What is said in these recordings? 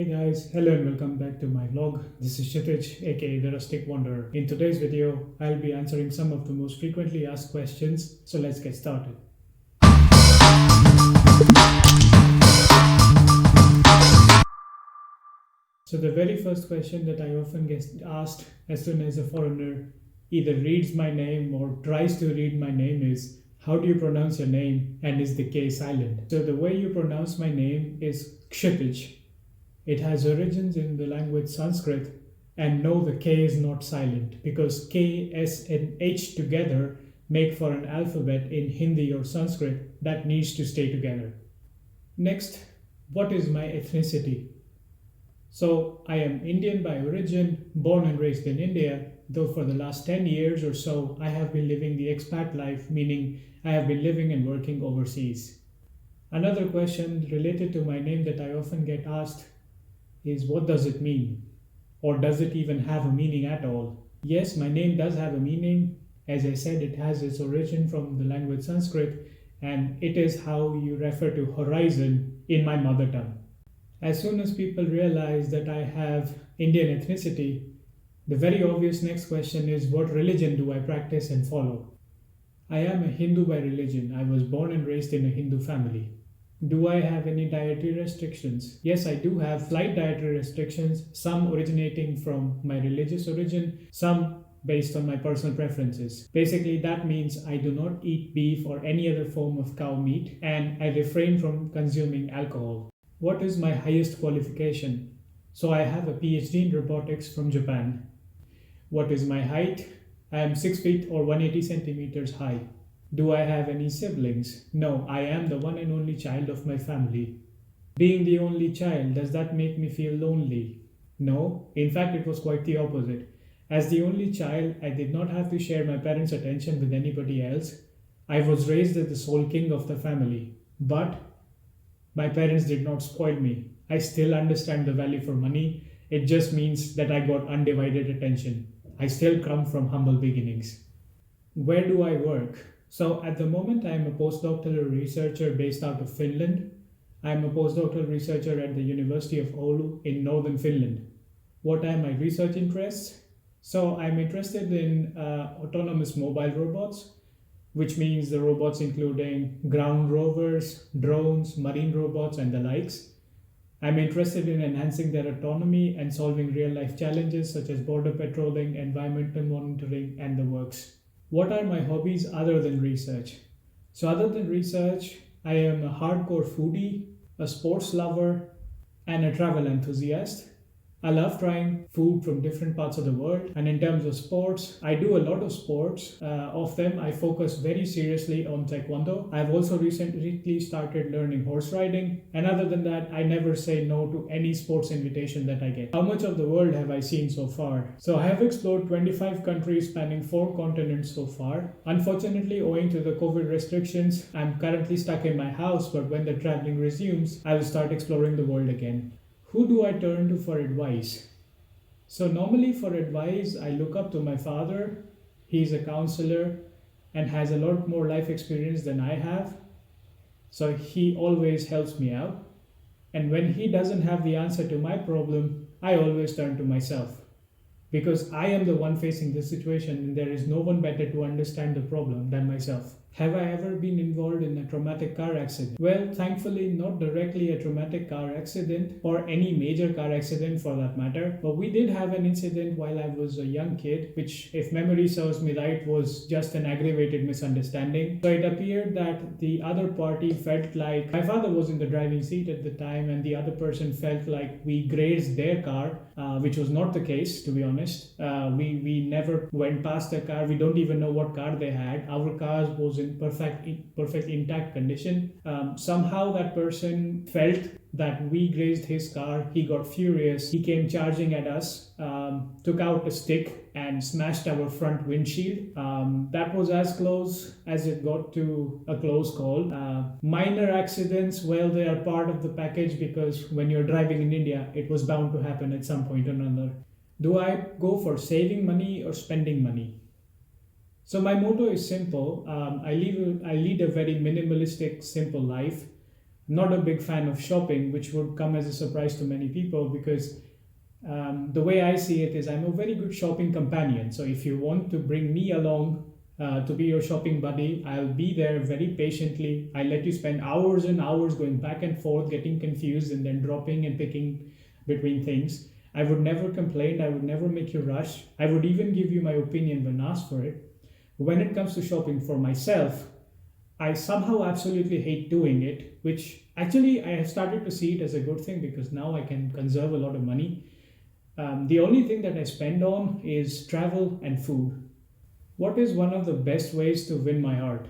Hey guys, hello and welcome back to my vlog. This is Kshitij, aka the Rustic Wanderer. In today's video, I'll be answering some of the most frequently asked questions, so let's get started. So the very first question that I often get asked as soon as a foreigner either reads my name or tries to read my name is, how do you pronounce your name and is the K silent? So the way you pronounce my name is Kshitij. It has origins in the language Sanskrit, and no, the K is not silent because K, S, and H together make for an alphabet in Hindi or Sanskrit that needs to stay together. Next, what is my ethnicity? So, I am Indian by origin, born and raised in India, though for the last 10 years or so I have been living the expat life, meaning I have been living and working overseas. Another question related to my name that I often get asked is, what does it mean? Or does it even have a meaning at all? Yes, my name does have a meaning. As I said, it has its origin from the language Sanskrit, and it is how you refer to horizon in my mother tongue. As soon as people realize that I have Indian ethnicity, the very obvious next question is, what religion do I practice and follow? I am a Hindu by religion. I was born and raised in a Hindu family. Do I have any dietary restrictions? Yes, I do have slight dietary restrictions, some originating from my religious origin, some based on my personal preferences. Basically, that means I do not eat beef or any other form of cow meat, and I refrain from consuming alcohol. What is my highest qualification? So, I have a PhD in robotics from Japan. What is my height? I am 6 feet or 180 centimeters high. Do I have any siblings? No, I am the one and only child of my family. Being the only child, does that make me feel lonely? No, in fact, it was quite the opposite. As the only child, I did not have to share my parents' attention with anybody else. I was raised as the sole king of the family. But my parents did not spoil me. I still understand the value for money. It just means that I got undivided attention. I still come from humble beginnings. Where do I work? So, at the moment, I am a postdoctoral researcher based out of Finland. I am a postdoctoral researcher at the University of Oulu in northern Finland. What are my research interests? So, I'm interested in autonomous mobile robots, which means the robots including ground rovers, drones, marine robots, and the likes. I'm interested in enhancing their autonomy and solving real life challenges such as border patrolling, environmental monitoring, and the works. What are my hobbies other than research? So, other than research, I am a hardcore foodie, a sports lover, and a travel enthusiast. I love trying food from different parts of the world. And in terms of sports, I do a lot of sports. Of them, I focus very seriously on Taekwondo. I've also recently started learning horse riding. And other than that, I never say no to any sports invitation that I get. How much of the world have I seen so far? So I have explored 25 countries spanning 4 continents so far. Unfortunately, owing to the COVID restrictions, I'm currently stuck in my house, but when the traveling resumes, I will start exploring the world again. Who do I turn to for advice? So, normally for advice, I look up to my father. He's a counselor and has a lot more life experience than I have. So, he always helps me out. And when he doesn't have the answer to my problem, I always turn to myself. Because I am the one facing this situation and there is no one better to understand the problem than myself. Have I ever been involved in a traumatic car accident? Well, thankfully, not directly a traumatic car accident or any major car accident for that matter. But we did have an incident while I was a young kid, which, if memory serves me right, was just an aggravated misunderstanding. So it appeared that the other party felt like my father was in the driving seat at the time, and the other person felt like we grazed their car, which was not the case, to be honest. We never went past the car. We don't even know what car they had. Our car was in perfect intact condition. Somehow that person felt that we grazed his car. He got furious. He came charging at us, took out a stick and smashed our front windshield. That was as close as it got to a close call. Minor accidents, well, they are part of the package because when you're driving in India, it was bound to happen at some point or another. Do I go for saving money or spending money? So my motto is simple. I lead a very minimalistic, simple life. not a big fan of shopping, which would come as a surprise to many people because the way I see it is I'm a very good shopping companion. So if you want to bring me along to be your shopping buddy, I'll be there very patiently. I let you spend hours and hours going back and forth, getting confused, and then dropping and picking between things. I would never complain. I would never make you rush. I would even give you my opinion when asked for it. When it comes to shopping for myself, I somehow absolutely hate doing it, which actually I have started to see it as a good thing because now I can conserve a lot of money. The only thing that I spend on is travel and food. What is one of the best ways to win my heart?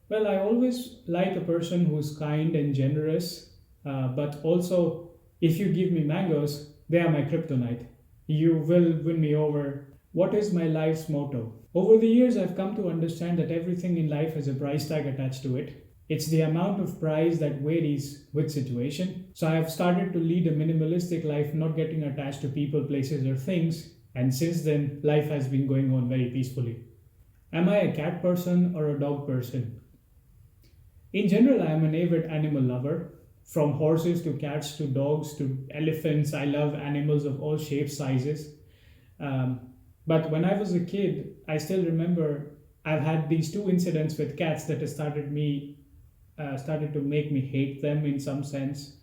Well, I always like a person who's kind and generous, but also if you give me mangoes, they are my kryptonite. You will win me over. What is my life's motto? Over the years, I've come to understand that everything in life has a price tag attached to it. It's the amount of price that varies with situation. So I have started to lead a minimalistic life, not getting attached to people, places, or things. And since then, life has been going on very peacefully. Am I a cat person or a dog person? In general, I am an avid animal lover. From horses to cats to dogs to elephants, I love animals of all shapes, sizes. Um, but when I was a kid, I still remember I've had these two incidents with cats that has started to make me hate them in some sense.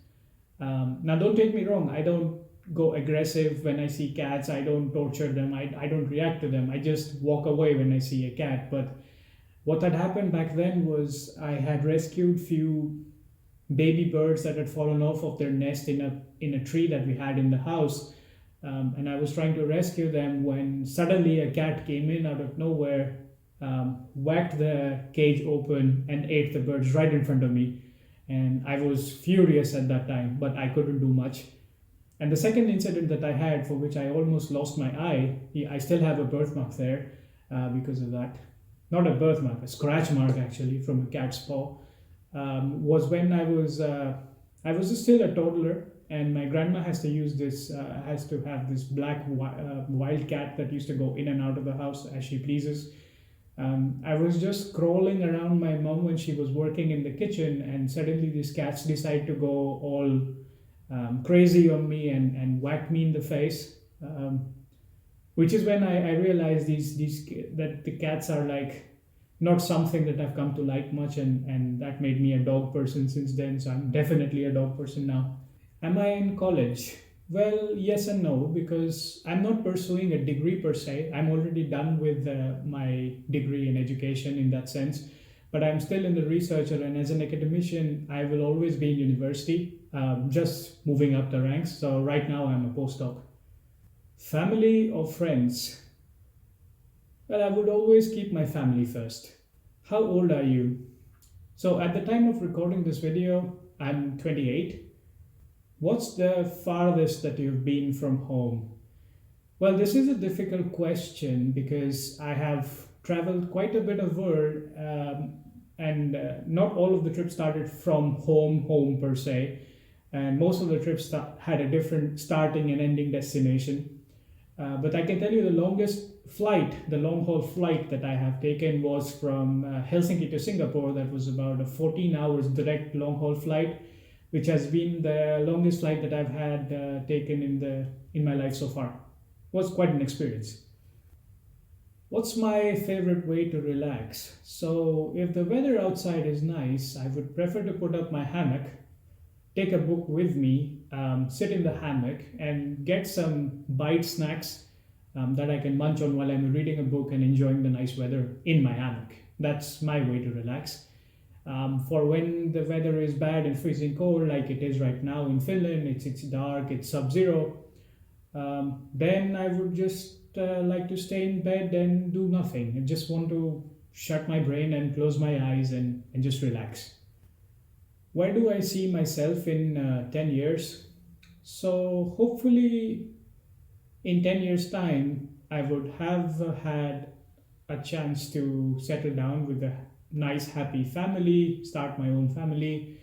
Now, don't take me wrong. I don't go aggressive when I see cats. I don't torture them. I don't react to them. I just walk away when I see a cat. But what had happened back then was I had rescued few baby birds that had fallen off of their nest in a tree that we had in the house. And I was trying to rescue them when suddenly a cat came in out of nowhere, whacked the cage open, and ate the birds right in front of me. And I was furious at that time, but I couldn't do much. And the second incident that I had, for which I almost lost my eye, I still have a birthmark there because of that. Not a birthmark, a scratch mark actually from a cat's paw. Was when I was still a toddler, and my grandma has to have this black wild cat that used to go in and out of the house as she pleases. I was just crawling around my mom when she was working in the kitchen, and suddenly these cats decide to go all crazy on me and whack me in the face. Which is when I realized that the cats are like not something that I've come to like much, and that made me a dog person since then. So I'm definitely a dog person now. Am I in college? Well, yes and no, because I'm not pursuing a degree per se. I'm already done with my degree in education in that sense, but I'm still in the researcher, and as an academician, I will always be in university, just moving up the ranks. So right now, I'm a postdoc. Family or friends? Well, I would always keep my family first. How old are you? So at the time of recording this video, I'm 28. What's the farthest that you've been from home? Well, this is a difficult question because I have traveled quite a bit of world, and not all of the trips started from home per se, and most of the trips had a different starting and ending destination. But I can tell you the longest flight, the long haul flight that I have taken was from Helsinki to Singapore. That was about a 14 hours direct long haul flight, which has been the longest flight that I've had taken in my life so far. Was quite an experience. What's my favorite way to relax? So if the weather outside is nice, I would prefer to put up my hammock, take a book with me, sit in the hammock, and get some bite snacks that I can munch on while I'm reading a book and enjoying the nice weather in my hammock. That's my way to relax. For when the weather is bad and freezing cold, like it is right now in Finland, it's dark, it's sub-zero, then I would just like to stay in bed and do nothing. I just want to shut my brain and close my eyes and just relax. Where do I see myself in 10 years? So hopefully in 10 years' time, I would have had a chance to settle down with a nice, happy family, start my own family,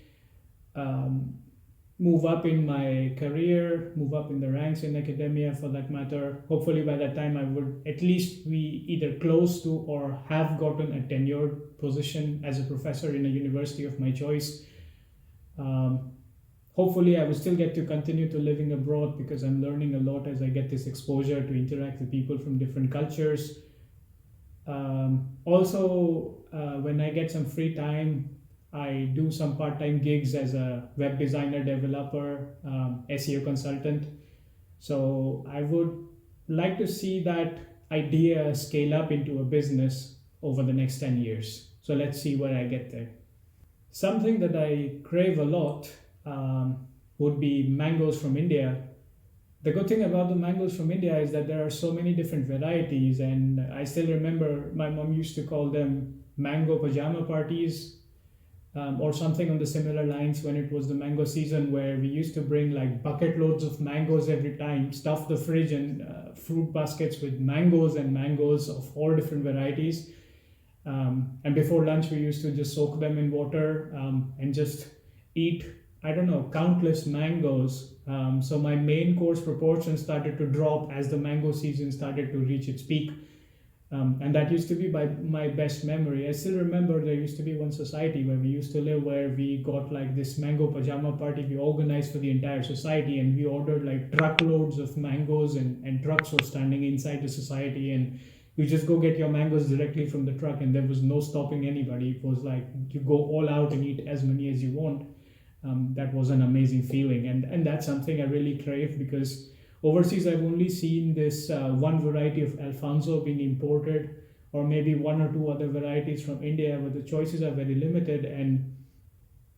move up in my career, move up in the ranks in academia for that matter. Hopefully by that time I would at least be either close to or have gotten a tenured position as a professor in a university of my choice. Um, Hopefully, I will still get to continue to living abroad because I'm learning a lot as I get this exposure to interact with people from different cultures. Also, when I get some free time, I do some part-time gigs as a web designer, developer, SEO consultant. So I would like to see that idea scale up into a business over the next 10 years. So let's see where I get there. Something that I crave a lot would be mangoes from India. The good thing about the mangoes from India is that there are so many different varieties, and I still remember my mom used to call them mango pajama parties, or something on the similar lines when it was the mango season, where we used to bring like bucket loads of mangoes every time, stuff the fridge and fruit baskets with mangoes of all different varieties. And before lunch, we used to just soak them in water and just eat, I don't know, countless mangoes. So my main course proportion started to drop as the mango season started to reach its peak. And that used to be my best memory. I still remember there used to be one society where we used to live where we got like this mango pajama party we organized for the entire society, and we ordered like truckloads of mangoes, and trucks were standing inside the society, and you just go get your mangoes directly from the truck, and there was no stopping anybody. It was like you go all out and eat as many as you want. That was an amazing feeling, and that's something I really crave because overseas I've only seen this one variety of Alfonso being imported, or maybe one or two other varieties from India, but the choices are very limited, and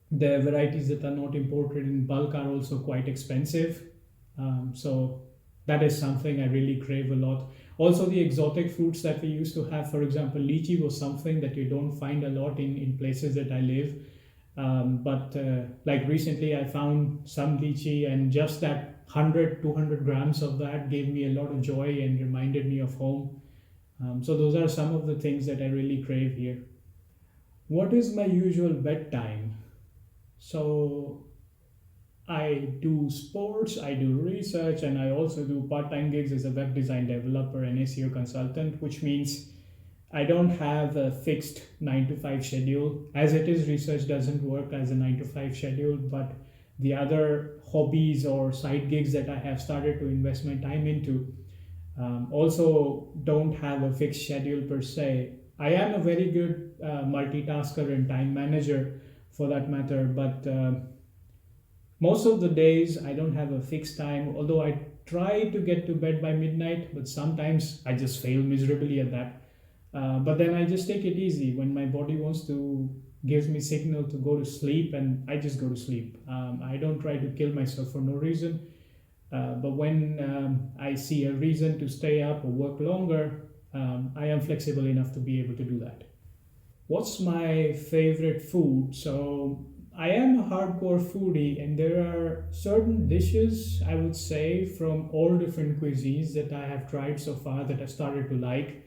the varieties that are not imported in bulk are also quite expensive. So that is something I really crave a lot. Also, the exotic fruits that we used to have, for example, lychee was something that you don't find a lot in places that I live. But like recently, I found some lychee, and just that 100-200 grams of that gave me a lot of joy and reminded me of home. So those are some of the things that I really crave here. What is my usual bedtime? So I do sports, I do research, and I also do part-time gigs as a web design developer and SEO consultant, which means I don't have a fixed 9 to 5 schedule. As it is, research doesn't work as a 9 to 5 schedule, but the other hobbies or side gigs that I have started to invest my time into also don't have a fixed schedule per se. I am a very good multitasker and time manager for that matter, but most of the days I don't have a fixed time, although I try to get to bed by midnight, but sometimes I just fail miserably at that. But then I just take it easy when my body wants to gives me signal to go to sleep, and I just go to sleep. I don't try to kill myself for no reason. But when I see a reason to stay up or work longer, I am flexible enough to be able to do that. What's my favorite food? So I am a hardcore foodie, and there are certain dishes I would say from all different cuisines that I have tried so far that I've started to like.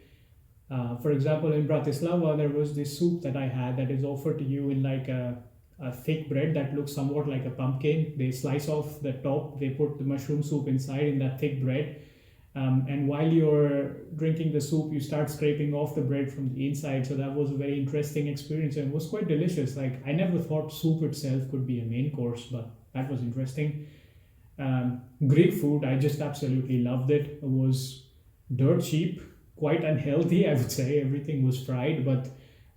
For example, in Bratislava, there was this soup that I had that is offered to you in like a thick bread that looks somewhat like a pumpkin. They slice off the top, they put the mushroom soup inside in that thick bread. And while you're drinking the soup, you start scraping off the bread from the inside. So that was a very interesting experience, and it was quite delicious. Like, I never thought soup itself could be a main course, but that was interesting. Greek food, I just absolutely loved it. It was dirt cheap, quite unhealthy, I would say. Everything was fried, but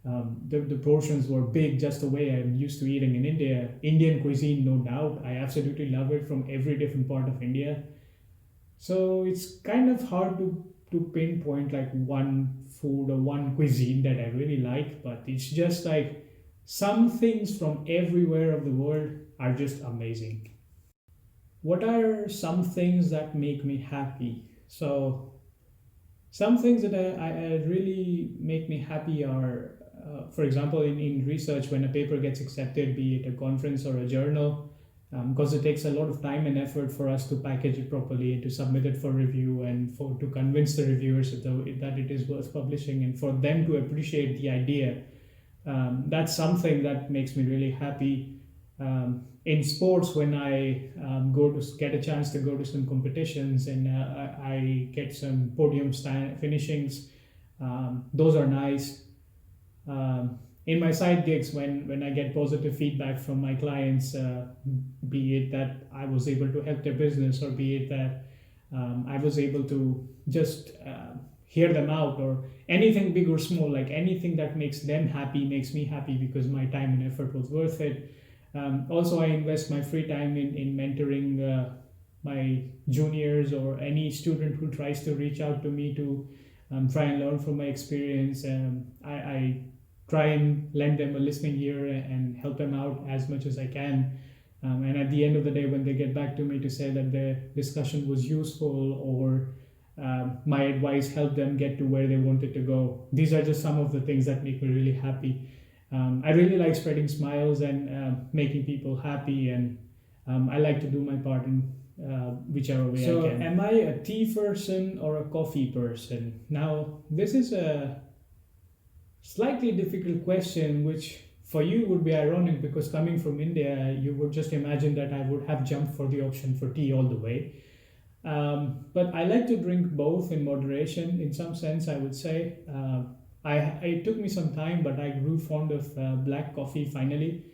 the portions were big, just the way I'm used to eating in India. Indian cuisine, no doubt. I absolutely love it from every different part of India. So it's kind of hard to pinpoint like one food or one cuisine that I really like, but it's just like some things from everywhere of the world are just amazing. What are some things that make me happy? So some things that I really make me happy are, for example, in research, when a paper gets accepted, be it a conference or a journal, because it takes a lot of time and effort for us to package it properly and to submit it for review, and for to convince the reviewers that it is worth publishing, and for them to appreciate the idea. That's something that makes me really happy. In sports, when I go to get a chance to go to some competitions, and I get some podium stand finishings, those are nice. in my side gigs, when I get positive feedback from my clients, be it that I was able to help their business, or be it that I was able to just hear them out, or anything big or small, like anything that makes them happy makes me happy because my time and effort was worth it. Also, I invest my free time in mentoring my juniors or any student who tries to reach out to me to try and learn from my experience. I try and lend them a listening ear and help them out as much as I can. And at the end of the day, when they get back to me to say that the discussion was useful, or my advice helped them get to where they wanted to go, these are just some of the things that make me really happy. I really like spreading smiles and making people happy, and I like to do my part in whichever way I can. So, am I a tea person or a coffee person? Now, this is a slightly difficult question, which for you would be ironic because coming from India, you would just imagine that I would have jumped for the option for tea all the way. But I like to drink both in moderation, in some sense, I would say. It took me some time, but I grew fond of black coffee finally.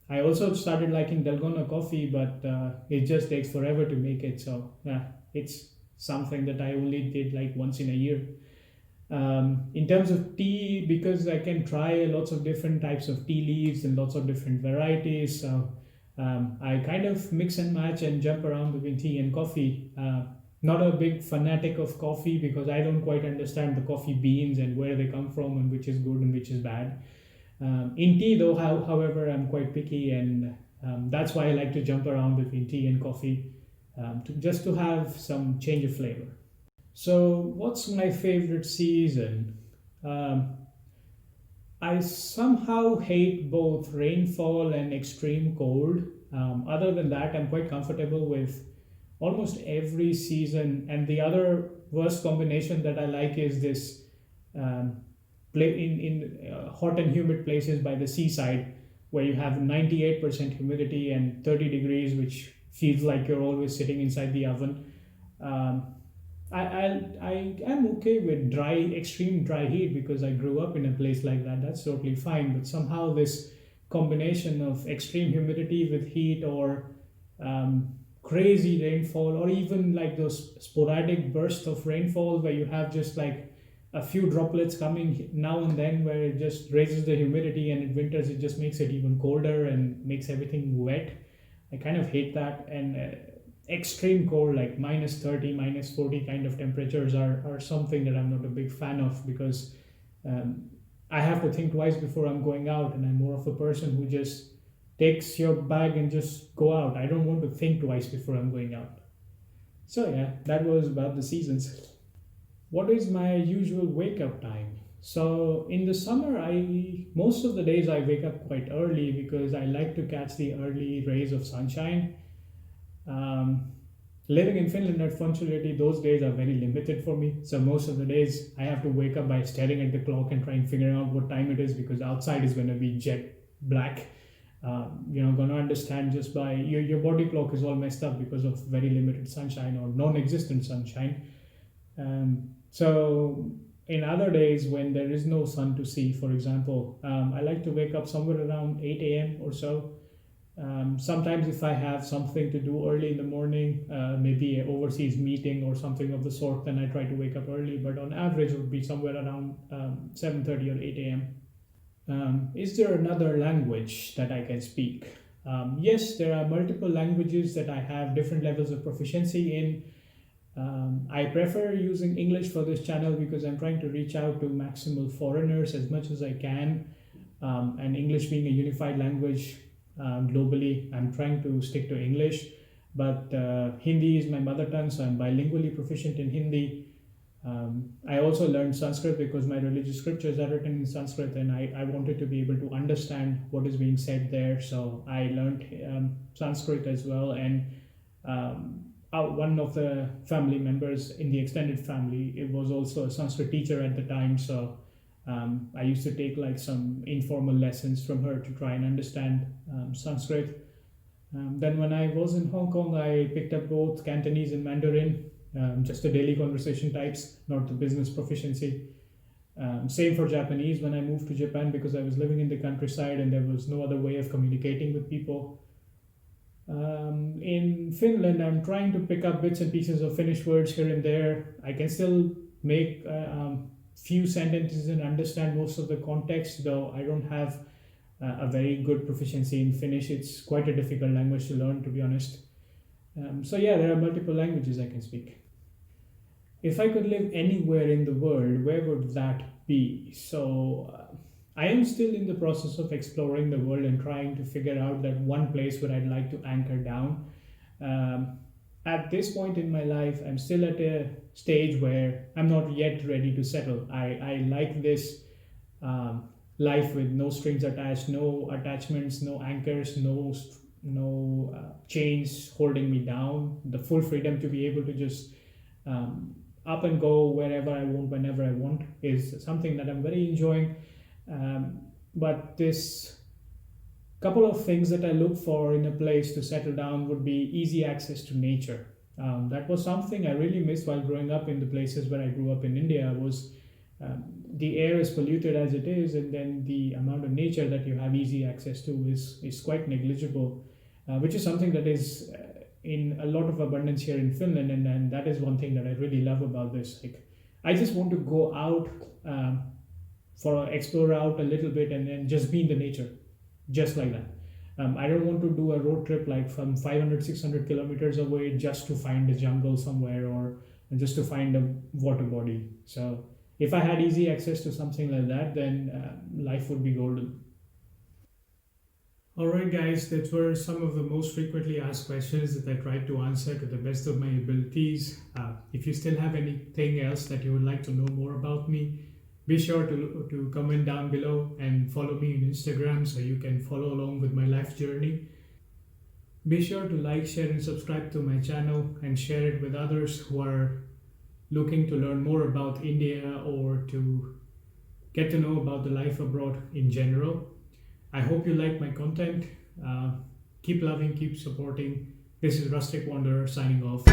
I also started liking Dalgona coffee, but it just takes forever to make it. So, yeah, it's something that I only did like once in a year. In terms of tea, because I can try lots of different types of tea leaves and lots of different varieties, so I kind of mix and match and jump around between tea and coffee. Not a big fanatic of coffee because I don't quite understand the coffee beans and where they come from and which is good and which is bad. In tea, though, however, I'm quite picky, and that's why I like to jump around between tea and coffee, just to have some change of flavor. So, what's my favorite season? I somehow hate both rainfall and extreme cold. Other than that, I'm quite comfortable with almost every season. And the other worst combination that I like is this in hot and humid places by the seaside, where you have 98% humidity and 30 degrees, which feels like you're always sitting inside the oven. I am okay with extreme dry heat because I grew up in a place like that. That's totally fine. But somehow this combination of extreme humidity with heat, or crazy rainfall, or even like those sporadic bursts of rainfall where you have just like a few droplets coming now and then, where it just raises the humidity, and in winters it just makes it even colder and makes everything wet. I kind of hate that. And extreme cold, like -30, -40 kind of temperatures, are something that I'm not a big fan of, because I have to think twice before I'm going out, and I'm more of a person who just takes your bag and just go out. I don't want to think twice before I'm going out. So yeah, that was about the seasons. What is my usual wake up time? So in the summer, most of the days I wake up quite early because I like to catch the early rays of sunshine. Living in Finland at Functionality, those days are very limited for me. So most of the days I have to wake up by staring at the clock and trying to figure out what time it is, because outside is going to be jet black. Going to understand just by your body clock is all messed up because of very limited sunshine or non-existent sunshine. So in other days when there is no sun to see, for example, I like to wake up somewhere around 8 a.m. or so. Sometimes if I have something to do early in the morning, maybe an overseas meeting or something of the sort, then I try to wake up early. But on average, it would be somewhere around 7:30 or 8 a.m. Is there another language that I can speak? Yes, there are multiple languages that I have different levels of proficiency in. I prefer using English for this channel because I'm trying to reach out to maximal foreigners as much as I can. And English being a unified language globally, I'm trying to stick to English. But Hindi is my mother tongue, so I'm bilingually proficient in Hindi. I also learned Sanskrit because my religious scriptures are written in Sanskrit, and I wanted to be able to understand what is being said there. So I learned Sanskrit as well. And one of the family members in the extended family, it was also a Sanskrit teacher at the time. So I used to take like some informal lessons from her to try and understand Sanskrit. Then when I was in Hong Kong, I picked up both Cantonese and Mandarin, just the daily conversation types, not the business proficiency. Same for Japanese when I moved to Japan because I was living in the countryside and there was no other way of communicating with people. In Finland, I'm trying to pick up bits and pieces of Finnish words here and there. I can still make few sentences and understand most of the context, though I don't have a very good proficiency in Finnish. It's quite a difficult language to learn, to be honest. So, yeah, there are multiple languages I can speak. If I could live anywhere in the world, where would that be? So, I am still in the process of exploring the world and trying to figure out that one place where I'd like to anchor down. Um, at this point in my life, I'm still at a stage where I'm not yet ready to settle. I like this life with no strings attached, no attachments, no anchors, no chains holding me down. The full freedom to be able to just up and go wherever I want, whenever I want, is something that I'm very enjoying. But this couple of things that I look for in a place to settle down would be easy access to nature. That was something I really missed while growing up in the places where I grew up in India. Was the air is polluted as it is, and then the amount of nature that you have easy access to is quite negligible, which is something that is in a lot of abundance here in Finland, and that is one thing that I really love about this. Like, I just want to go out for explore out a little bit and then just be in the nature, just like that. I don't want to do a road trip like from 500, 600 kilometers away just to find a jungle somewhere or just to find a water body. So if I had easy access to something like that, then life would be golden. Alright, guys, that were some of the most frequently asked questions that I tried to answer to the best of my abilities. If you still have anything else that you would like to know more about me, be sure to comment down below and follow me on Instagram so you can follow along with my life journey. Be sure to like, share, and subscribe to my channel and share it with others who are looking to learn more about India or to get to know about the life abroad in general. I hope you like my content. Keep loving, keep supporting. This is Rustic Wanderer signing off.